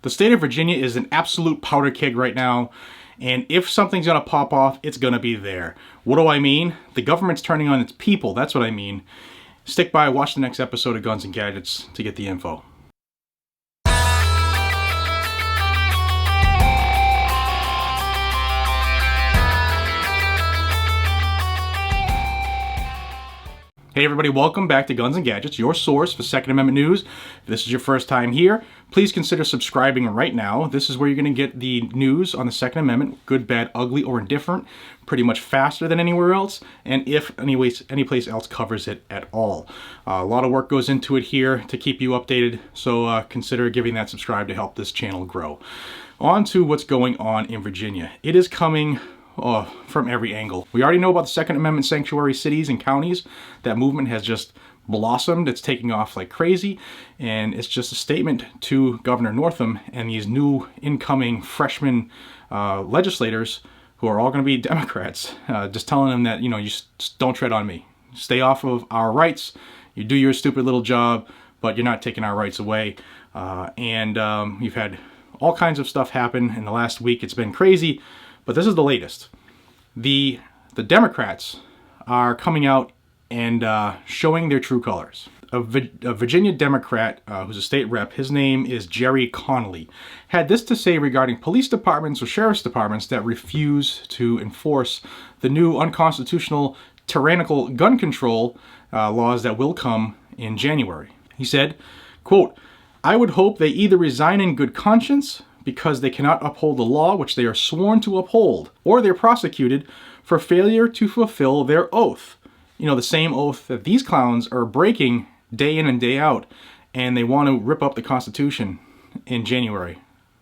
The state of Virginia is an absolute powder keg right now, and if something's gonna pop off, it's gonna be there. What do I mean? The government's turning on its people, that's what I mean. Stick by, watch the next episode of Guns and Gadgets to get the info. Hey everybody, welcome back to Guns and Gadgets, your source for Second Amendment news. If this is your first time here, please consider subscribing right now. This is where you're going to get the news on the Second Amendment, good, bad, ugly, or indifferent, pretty much faster than anywhere else, and if any place else covers it at all. A lot of work goes into it here to keep you updated, so consider giving that subscribe to help this channel grow. On to what's going on in Virginia. It is coming from every angle. We already know about the Second Amendment sanctuary cities and counties. That movement has just blossomed. It's taking off like crazy, and it's just a statement to Governor Northam and these new incoming freshman legislators who are all going to be Democrats, just telling them that, you know, you just don't tread on me. Stay off of our rights. You do your stupid little job, but you're not taking our rights away. You've had all kinds of stuff happen in the last week. It's been crazy. But this is the latest. The Democrats are coming out and showing their true colors. A Virginia Democrat who's a state rep, his name is Jerry Connolly, had this to say regarding police departments or sheriff's departments that refuse to enforce the new unconstitutional, tyrannical gun control laws that will come in January. He said, quote, "I would hope they either resign in good conscience because they cannot uphold the law which they are sworn to uphold, or they're prosecuted for failure to fulfill their oath." You know, the same oath that these clowns are breaking day in and day out, and they want to rip up the Constitution in January.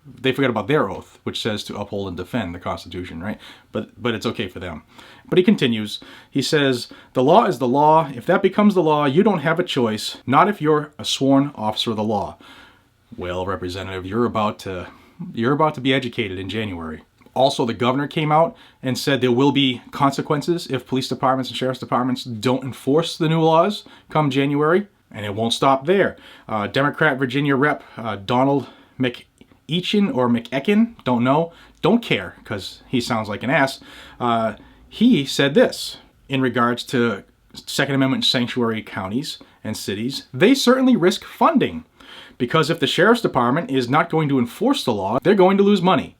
They forgot about their oath, which says to uphold and defend the Constitution, right? But it's okay for them. But he continues. He says, "The law is the law. If that becomes the law, you don't have a choice, not if you're a sworn officer of the law." Well, Representative, you're about to be educated in January. Also, the governor came out and said there will be consequences if police departments and sheriff's departments don't enforce the new laws come January. And it won't stop there. Democrat Virginia Rep Donald McEachin or McEachin, don't know, don't care because he sounds like an ass. He said this in regards to Second Amendment sanctuary counties and cities. They certainly risk funding, because if the sheriff's department is not going to enforce the law, they're going to lose money.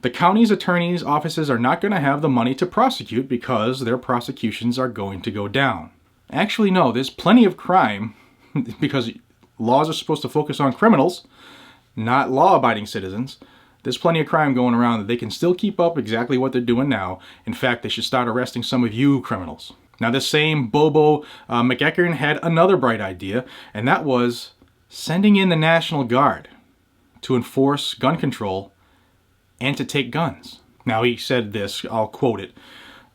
The county's attorney's offices are not going to have the money to prosecute because their prosecutions are going to go down. Actually, no, there's plenty of crime because laws are supposed to focus on criminals, not law-abiding citizens. There's plenty of crime going around that they can still keep up exactly what they're doing now. In fact, they should start arresting some of you criminals. Now, this same Bobo McEachern had another bright idea, and that was sending in the National Guard to enforce gun control and to take guns. Now he said this, I'll quote it.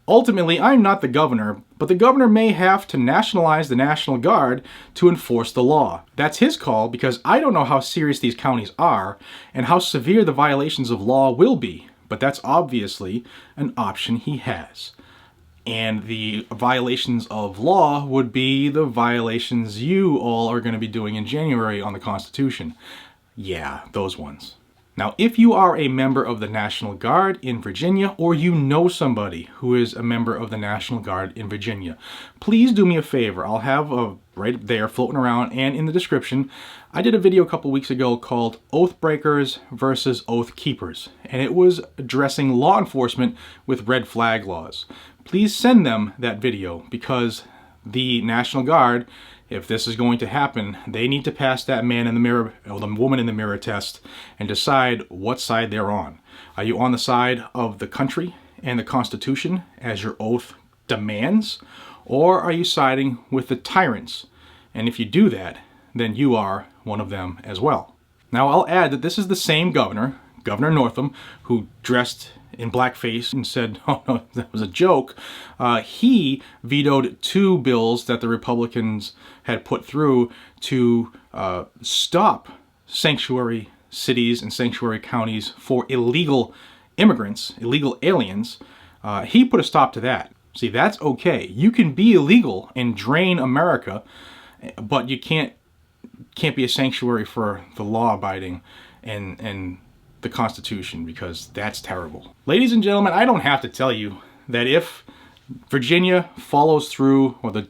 "Ultimately, I'm not the governor, but the governor may have to nationalize the National Guard to enforce the law. That's his call because I don't know how serious these counties are and how severe the violations of law will be, but that's obviously an option he has." And the violations of law would be the violations you all are going to be doing in January on the Constitution. Yeah, those ones. Now, if you are a member of the National Guard in Virginia, or you know somebody who is a member of the National Guard in Virginia, please do me a favor. I'll have right there floating around and in the description. I did a video a couple weeks ago called Oath Breakers versus Oath Keepers, and it was addressing law enforcement with red flag laws. Please send them that video because the National Guard, if this is going to happen, they need to pass that man in the mirror or the woman in the mirror test and decide what side they're on. Are you on the side of the country and the Constitution as your oath demands, or are you siding with the tyrants? And if you do that, then you are one of them as well. Now, I'll add that this is the same governor, Governor Northam, who dressed in blackface and said, "Oh no, that was a joke." He vetoed two bills that the Republicans had put through to stop sanctuary cities and sanctuary counties for illegal immigrants, illegal aliens. He put a stop to that. See, that's okay. You can be illegal and drain America, but you can't be a sanctuary for the law-abiding and the Constitution, because that's terrible. Ladies and gentlemen, I don't have to tell you that if Virginia follows through, or the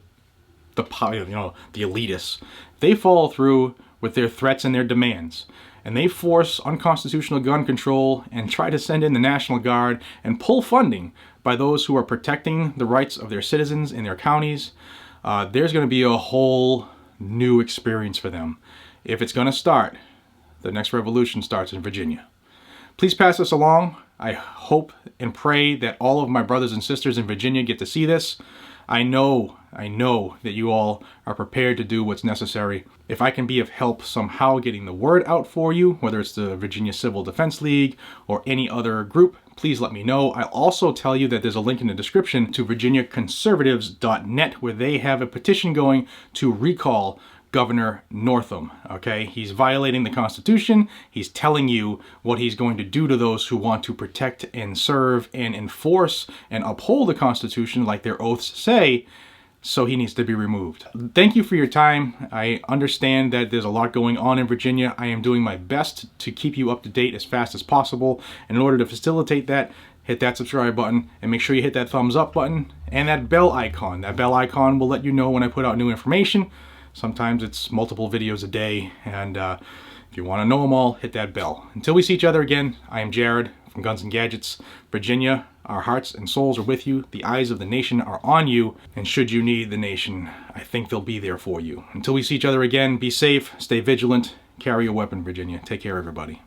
elitists, they follow through with their threats and their demands, and they force unconstitutional gun control and try to send in the National Guard and pull funding by those who are protecting the rights of their citizens in their counties, there's going to be a whole new experience for them. If it's going to start, the next revolution starts in Virginia. Please pass this along. I hope and pray that all of my brothers and sisters in Virginia get to see this. I know that you all are prepared to do what's necessary. If I can be of help somehow getting the word out for you, whether it's the Virginia Civil Defense League or any other group, please let me know. I'll also tell you that there's a link in the description to virginiaconservatives.net, where they have a petition going to recall Governor Northam. Okay, he's violating the Constitution. He's telling you what he's going to do to those who want to protect and serve and enforce and uphold the Constitution like their oaths say. So he needs to be removed. Thank you for your time. I understand that there's a lot going on in Virginia. I am doing my best to keep you up to date as fast as possible. And in order to facilitate that, hit that subscribe button and make sure you hit that thumbs up button and that bell icon. That bell icon will let you know when I put out new information. Sometimes it's multiple videos a day, and if you want to know them all, hit that bell. Until we see each other again, I am Jared from Guns and Gadgets. Virginia, our hearts and souls are with you. The eyes of the nation are on you, and should you need the nation, I think they'll be there for you. Until we see each other again, be safe, stay vigilant, carry a weapon, Virginia. Take care, everybody.